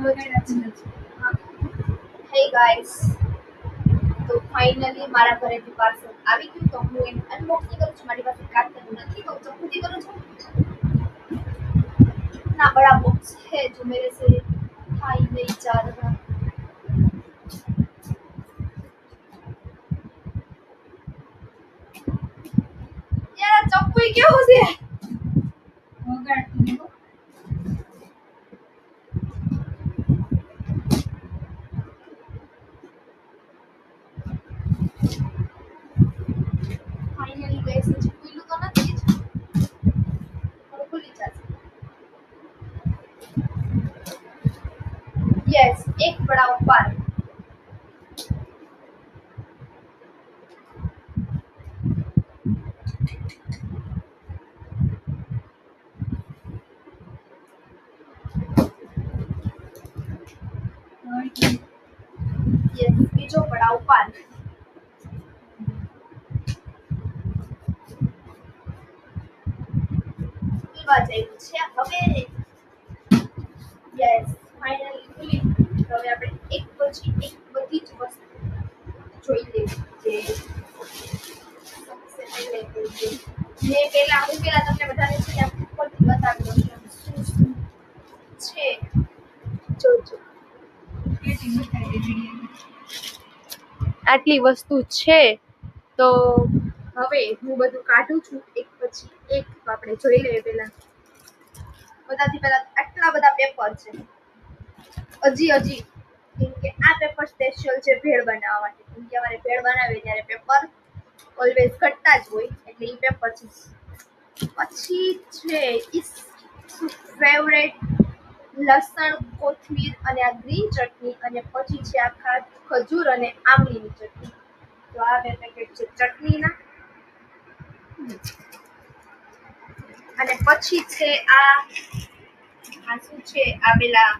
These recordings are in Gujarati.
Hey guys, તો ફાઇનલી મારા ઘરેથી પાર્સલ આવી ગયું તો હું એને અનબોક્સિંગ કરું છું. મારી પાસે કાટકનું નથી તો ચપ્પુથી કરું છું. इतना बड़ा बॉक्स है जो मेरे से उठा ही नहीं जा रहा. यार चप्पू ही क्या हो गया? फाइनली गाइस खुल्लू तो નથી જ પણ ખુલી જશે. यस एक बड़ा उपहार. यस बीजो बड़ा उपहार. પીવા જેવું છે હવે. યસ ફાઇનલી ખુલી. હવે આપણે એક પછી એક બધી જ વસ્તુ જોઈ લેવી છે. સબસે પહેલે તો જે પહેલા હું પહેલા તમને બધાને છે આમ ઉપરથી બતાવી દઉં છું શું શું છે. જોજો આટલી વસ્તુ છે તો હવે હું બધું કાઢું છું એક પછી એક. આપણે જોઈ લઈએ પહેલા બધાથી પહેલા આટલા બધા પેપર છે. હજી કેમ કે આ પેપર સ્પેશિયલ છે ભેળ બનાવવા માટે. કેમ કે અમારે ભેળ બનાવીએ ત્યારે પેપર ઓલવેઝ ઘટતા જ હોય એટલે એ પેપર છે. પછી છે ઇસ ફેવરેટ લસણ કોથમીર અને આ ગ્રીન ચટણી અને પછી છે આખા ખજૂર અને આમલીની ચટણી. તો આ બે પેકેટ છે ચટણીના. અને પછી છે આ શું છે આ પેલા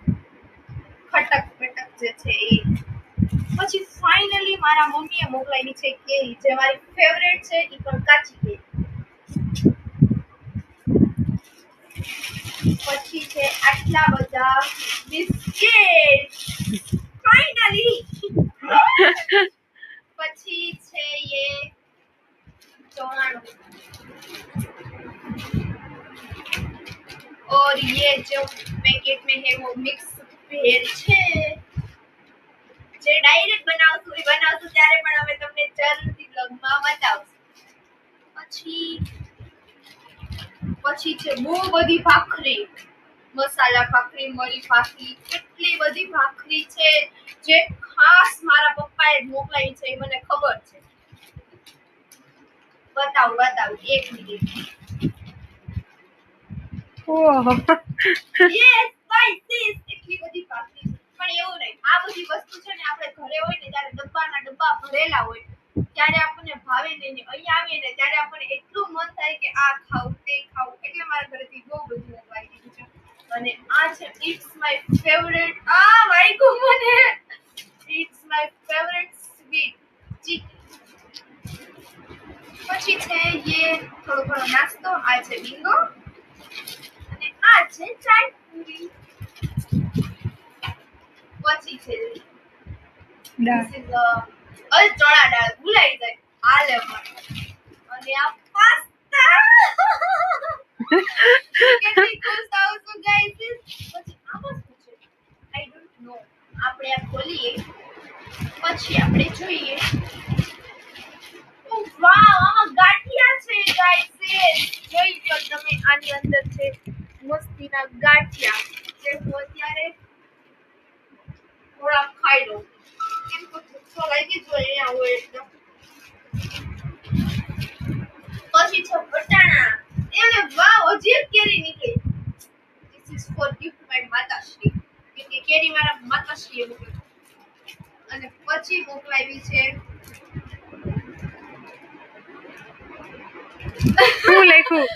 ખટક જે છે એ. પછી ફાઇનલી મારા મમ્મીએ મોકલાવી છે કેરી જે મારી ફેવરેટ છે એ પણ કાચી કેરી. પછી છે આટલા બધા બિસ્કિટ ફાઇનલી. પછી છે ये चौहान और ये जो पैकेट में है वो मिक्स भेल છે જે ડાયરેક્ટ બનાવશું ત્યારે પણ અમે તમને જરૂરથી બ્લોગમાં બતાવશું. પછી છે બહુ બધી ભાખરી, મસાલા ભાખરી, મરી ભાખરી, કેટલી બધી ભાખરી છે જે ખાસ મારા પપ્પાએ મોકલાવી છે. એ મને ખબર છે. બતાવું એક મિનિટ. ઓહો યસ ગાઈસ એટલી બધી ભાખરી. પણ એવું નહીં, આ બધી વસ્તુ છે ને આપણે ઘરે હોય ને ત્યારે ડબ્બાના ડબ્બા ભરેલા હોય ત્યારે આપણને ભાવે નહીં. ને અહીંયા આવીએ ને ત્યારે આપણને એટલું મન થાય કે આ ખાવું તે ખાવું. એટલે મારા ઘરેથી બહુ બધું મોકલાઈ દીધું છે. અને આ છે ઇટ્સ માય ફેવરેટ. આ વાઈગુ મને. ઇટ્સ માય ફેવરેટ સ્વીટ ચીકી. પછી છે ये થોડો ઘણો નાસ્તો. આ છે બિંગો અને આ છે ચાટ પૂરી. પછી છે this is ચણા દાળ ભૂલાઈ જાય આ લેવા. અને આ પાસ્તા કેટલી ખુશ થાઉં છું ગાઈસ. પછી આ વસ્તુ છે આઈ ડોન્ટ નો. આપણે આ ખોલીએ પછી આપણે જોઈએ. ઓ વાવ આમાં ગાંઠિયા છે ગાઈસ. જોઈ લો તમે આની અંદર છે મસ્તીના ગાંઠિયા જે હું અત્યારે થોડા ખાઈ લઉં. કેમ કે ભૂખ લાગી જ હોય અહીંયા હોય એટલે. પછી છે વટાણા. એને વાવ હજી એક કેરી નીકળી. This is for gift my માતાશ્રી. કેમ કે કેરી મારા માતાશ્રીએ મોકલી. અને પછી મોકલાવી છે શું લખ્યું?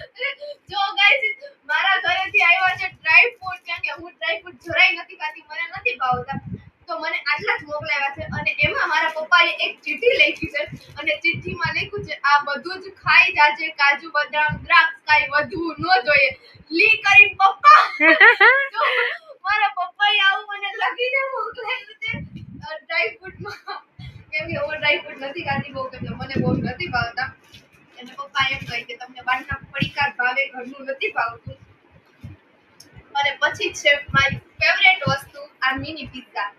જો ગાઈસ મારા ઘરેથી આવ્યા છે ડ્રાય ફ્રૂટ. કેમ કે હું ડ્રાય ફ્રૂટ જરાય નથી ખાતી, મને નથી ભાવતા. તો મને આટલા જ મોકલાવ્યા છે. અને એમાં મારા પપ્પાએ એક ચિઠ્ઠી લખી છે અને ચિઠ્ઠીમાં લખ્યું છે આ બધું જ ખાઈ જાજે, કાજુ બદામ દ્રાક્ષ કાઈ વધવું ન જોઈએ. લી કરીને પપ્પા. તો મારા પપ્પાએ આવું મને નથી ખાતી બહુ એટલે મને બહુ નથી ભાવતા અને પપ્પા એમ કહે કે તમને બહારના પડીકા ભાવે ઘરનું નથી ભાવતું અને પછી છે મારી ફેવરેટ વસ્તુ આ મિની પિઝા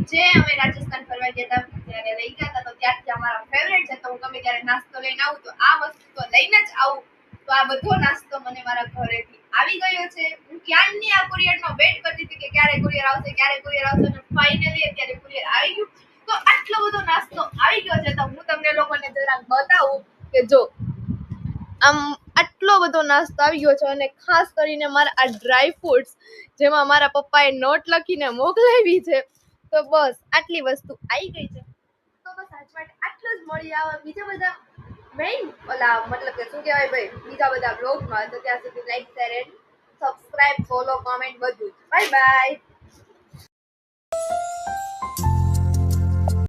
જે અમે રાજસ્થાન ફરવા ગયા હતા ત્યારે લઈ ગયા હતા તો ત્યારથી અમારા ફેવરેટ છે તો હું ગમે ત્યારે નાસ્તો લઈને આવું તો આ વસ્તુ તો લઈને જ આવું તો આ બધો નાસ્તો મને મારા ઘરેથી આવી ગયો છે હું ક્યારની આ કુરિયરનો વેટ કરતી હતી કે ક્યારે કુરિયર આવશે અને ફાઇનલી અત્યારે કુરિયર આવી ગયું તો આટલો બધો નાસ્તો આવી ગયો છે તો હું તમને લોકોને જરાક બતાવું કે જો આમ આટલો બધો નાસ્તો આવી ગયો છે અને ખાસ કરીને મારા આ ડ્રાય ફ્રૂટ્સ જેમાં મારા પપ્પાએ નોટ લખીને મોકલાવી છે તો બસ આટલી વસ્તુ આવી ગઈ છે તો બસ આજ માટે આટલું જ મળી આવે બીજા બધા મેઇન ઓલા મતલબ કે શું કહેવાય ભાઈ બીજા બધા બ્લોગમાં તો ત્યાં સુધી like share and subscribe follow comment બધું બાય બાય